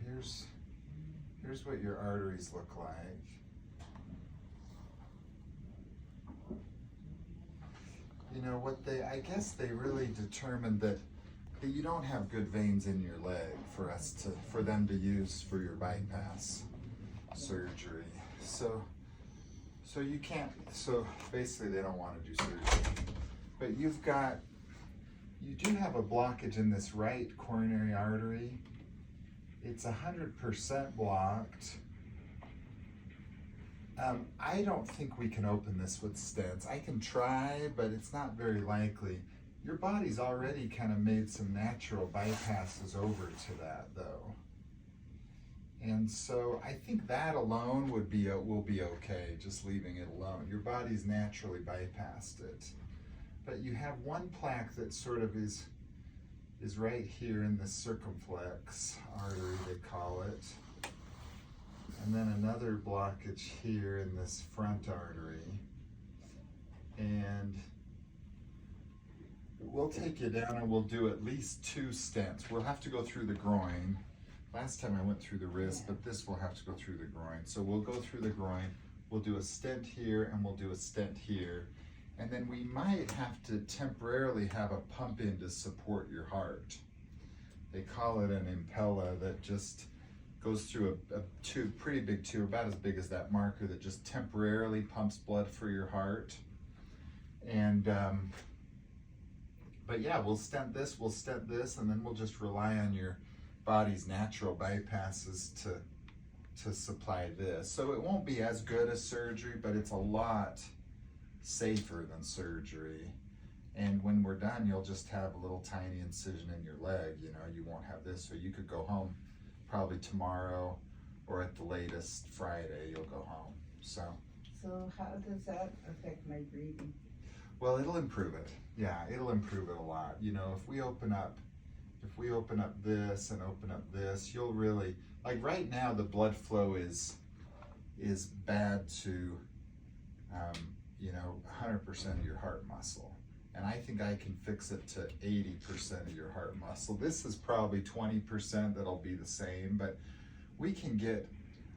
here's what your arteries look like. You know what I guess they really determined that you don't have good veins in your leg for them to use for your bypass surgery. So you can't, so basically they don't want to do surgery. But you do have a blockage in this right coronary artery. It's 100% blocked. I don't think we can open this with stents. I can try, but it's not very likely. Your body's already kind of made some natural bypasses over to that, though. And so I think that alone will be okay, just leaving it alone. Your body's naturally bypassed it. But you have one plaque that sort of is right here in the circumflex artery, they call it. And then another blockage here in this front artery. And we'll take you down and we'll do at least 2 stents. We'll have to go through the groin. Last time I went through the wrist, but this will have to go through the groin. So we'll go through the groin, we'll do a stent here, and we'll do a stent here. And then we might have to temporarily have a pump in to support your heart. They call it an Impella that just goes through a tube, pretty big tube, about as big as that marker, that just temporarily pumps blood for your heart. And, but yeah, we'll stent this, and then we'll just rely on your body's natural bypasses to supply this. So it won't be as good as surgery, but it's a lot safer than surgery. And when we're done, you'll just have a little tiny incision in your leg. You know, you won't have this, so you could go home probably tomorrow, or at the latest Friday, you'll go home. So how does that affect my breathing? Well, it'll improve it. Yeah, it'll improve it a lot. You know, if we open up this and open up this, you'll really, like right now, the blood flow is bad to, you know, 100% of your heart muscle. And I think I can fix it to 80% of your heart muscle. This is probably 20% that'll be the same, but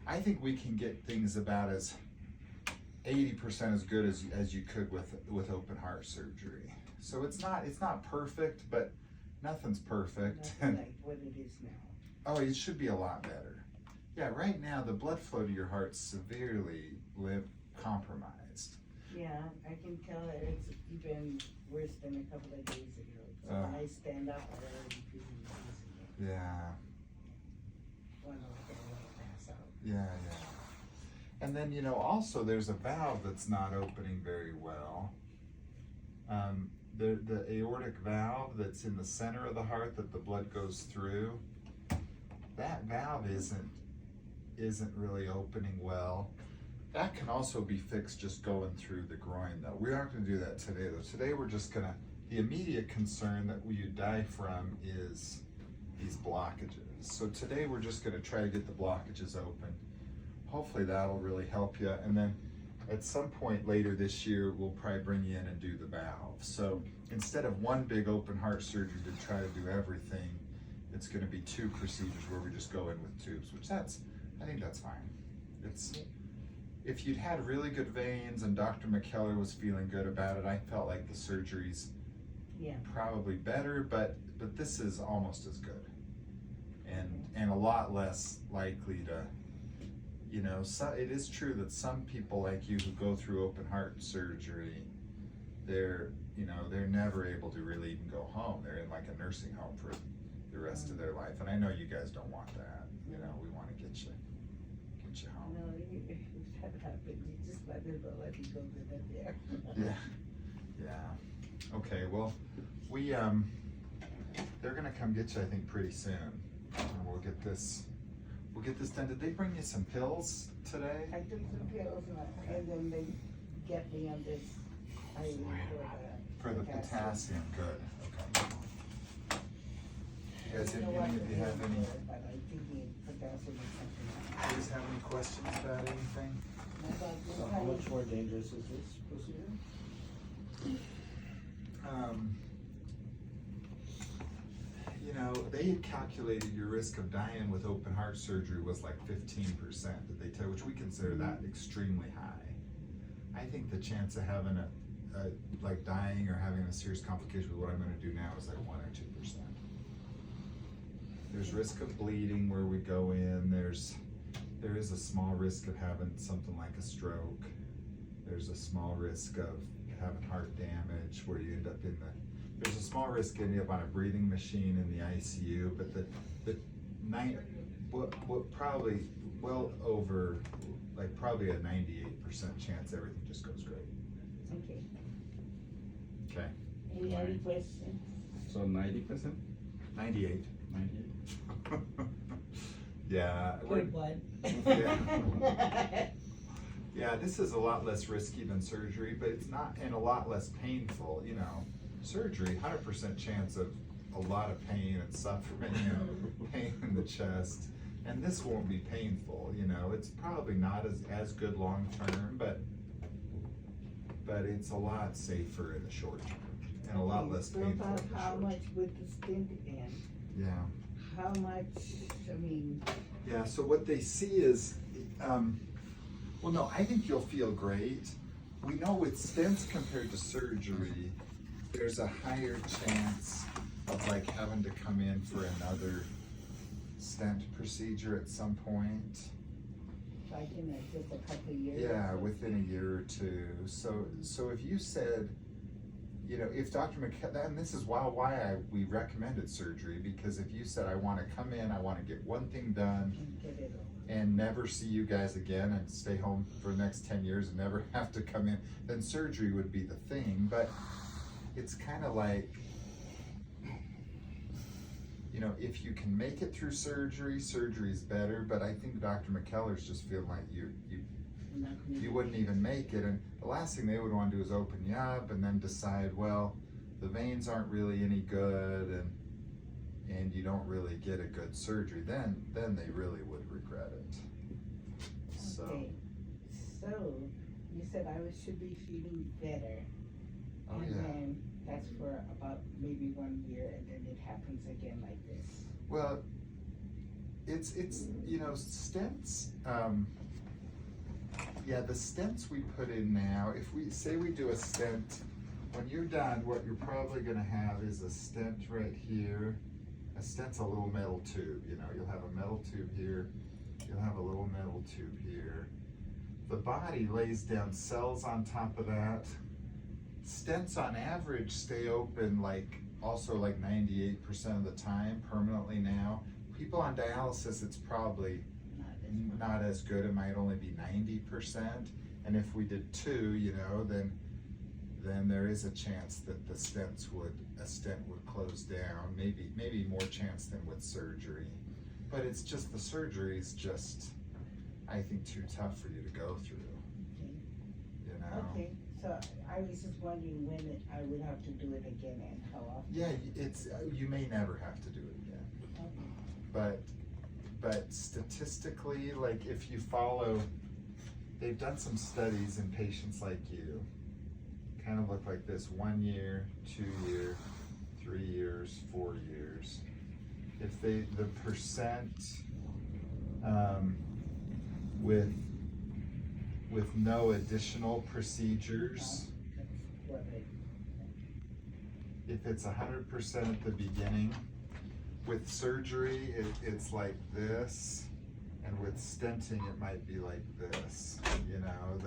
I think we can get things about as 80% as good as you could with open heart surgery. So it's not perfect, but nothing's perfect. Nothing like what it is now. Oh, it should be a lot better. Yeah, right now the blood flow to your heart's severely compromised. Yeah, I can tell that it's even worse than a couple of days ago. So when I stand up, I already feel dizzy. Yeah. When I pass out. Yeah. And then, you know, also there's a valve that's not opening very well. The aortic valve that's in the center of the heart that the blood goes through, that valve isn't really opening well. That can also be fixed just going through the groin, though. We aren't going to do that today, though. Today we're just going to, the immediate concern that you die from is these blockages. So today we're just going to try to get the blockages open. Hopefully that'll really help you. And then at some point later this year, we'll probably bring you in and do the valve. So instead of one big open heart surgery to try to do everything, it's going to be 2 procedures where we just go in with tubes, which I think that's fine. If you'd had really good veins and Dr. McKellar was feeling good about it, I felt like the surgery's probably better, but this is almost as good. And a lot less likely to, you know, so it is true that some people like you who go through open heart surgery, they're never able to really even go home. They're in like a nursing home for the rest of their life. And I know you guys don't want that. You know, we want to get you home. No, if that happens, you just let me go to there. Yeah. Okay, well, they're gonna come get you, I think, pretty soon. And we'll get this done. Did they bring you some pills today? I took some pills and then they get me on this. For the potassium, good. Okay. You guys, any of you have any? But I think the potassium is something. Do you guys have any questions about anything? So how much more dangerous is this procedure? you know, they had calculated your risk of dying with open heart surgery was like 15%, did they tell, which we consider that extremely high. I think the chance of having a like dying or having a serious complication with what I'm gonna do now is like 1 or 2%. There's risk of bleeding where we go in, there is a small risk of having something like a stroke. There's a small risk of having heart damage where you end up there's a small risk ending up on a breathing machine in the ICU, but what probably well over, like probably a 98% chance everything just goes great. Okay. Okay. Any other questions? So 90%? 98. 98. Yeah. Good one. Yeah. Yeah, this is a lot less risky than surgery, but it's not, and a lot less painful, you know. Surgery, 100% chance of a lot of pain and suffering, you know, pain in the chest. And this won't be painful, you know. It's probably not as good long term, but it's a lot safer in the short term and a lot less So painful about in the how short much term. with the stent again? Yeah. How much, I mean, Yeah, so what they see is, well, no, I think you'll feel great. We know with stents compared to surgery, there's a higher chance of like having to come in for another stent procedure at some point. like in just a couple of years? Yeah, within a year or two. So if you said, you know, if Dr. McKellar, and this is why we recommended surgery, because if you said, I want to come in, I want to get one thing done, And get it over. and never see you guys again and stay home for the next 10 years and never have to come in, then surgery would be the thing. But it's kind of like, you know, if you can make it through surgery, surgery's better, but I think Dr. McKellar's just feeling like you wouldn't even make it, and the last thing they would want to do is open you up and then decide, well, the veins aren't really any good and you don't really get a good surgery, then they really would regret it. So, Okay, so you said should be feeling better. oh And yeah. then that's for about maybe 1 year and then it happens again like this. Well, it's you know, stents, yeah, the stents we put in now, if we say we do a stent, when you're done, what you're probably gonna have is a stent right here. A stent's a little metal tube, you know, you'll have a metal tube here, you'll have a little metal tube here. The body lays down cells on top of that. Stents on average stay open also like 98% of the time permanently now. People on dialysis, it's probably not as good. It might only be 90%. And if we did 2, you know, then there is a chance that a stent would close down. Maybe more chance than with surgery. But it's just, the surgery is just, I think, too tough for you to go through. Okay. You know? Okay, so I was just wondering when I would have to do it again and how often. Yeah, you may never have to do it again. Okay. But statistically, like if you follow, they've done some studies in patients like you, kind of look like this: 1 year, 2 year, 3 years, 4 years. If the percent with no additional procedures, if it's 100% at the beginning, with surgery, it's like this, and with stenting, it might be like this, you know,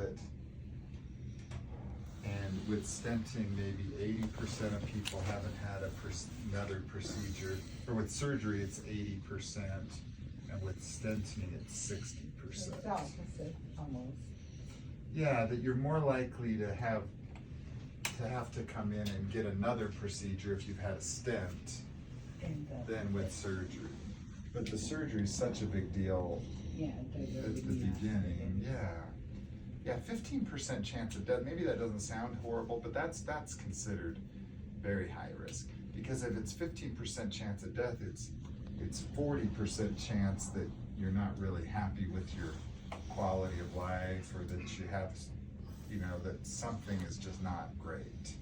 and with stenting, maybe 80% of people haven't had another procedure, or with surgery, it's 80%, and with stenting, it's 60%. It's opposite, almost. Yeah, that you're more likely to have to come in and get another procedure if you've had a stent than with surgery. But the surgery is such a big deal Yeah, at the beginning. Yeah, 15% chance of death. Maybe that doesn't sound horrible, but that's considered very high risk. Because if it's 15% chance of death, it's 40% chance that you're not really happy with your quality of life, or that you have, you know, that something is just not great.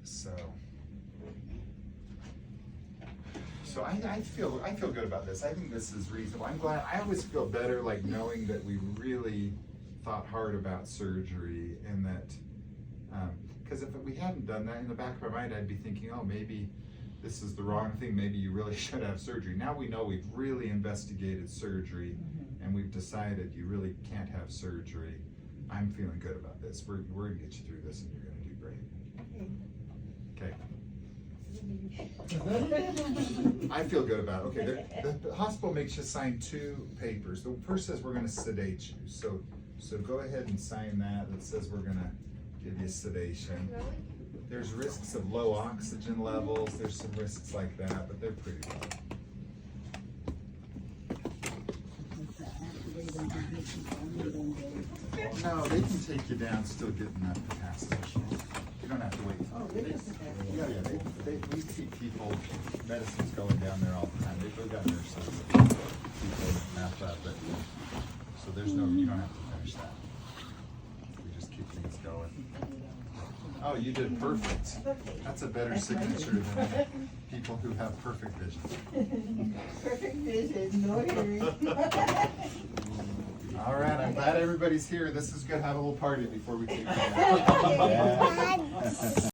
So So I feel good about this. I think this is reasonable. I'm glad. I always feel better like knowing that we really thought hard about surgery, and that because if we hadn't done that, in the back of my mind I'd be thinking, oh, maybe this is the wrong thing. Maybe you really should have surgery. Now we know we've really investigated surgery, and we've decided you really can't have surgery. I'm feeling good about this. We're gonna get you through this, and you're gonna do great. Okay. I feel good about it. Okay, the hospital makes you sign 2 papers. The first says we're gonna sedate you. So go ahead and sign that. That says we're gonna give you sedation. There's risks of low oxygen levels. There's some risks like that, but they're pretty low. No, they can take you down, still get enough capacity. You don't have to wait. Oh, really? Yeah, we see people, medicine's going down there all the time. They've got nurses, people map up it. So there's no, you don't have to finish that. We just keep things going. Oh, you did perfect. That's a better signature than people who have perfect vision. Perfect vision, no hearing. All right, I'm glad everybody's here. This is good. Have a little party before we take you.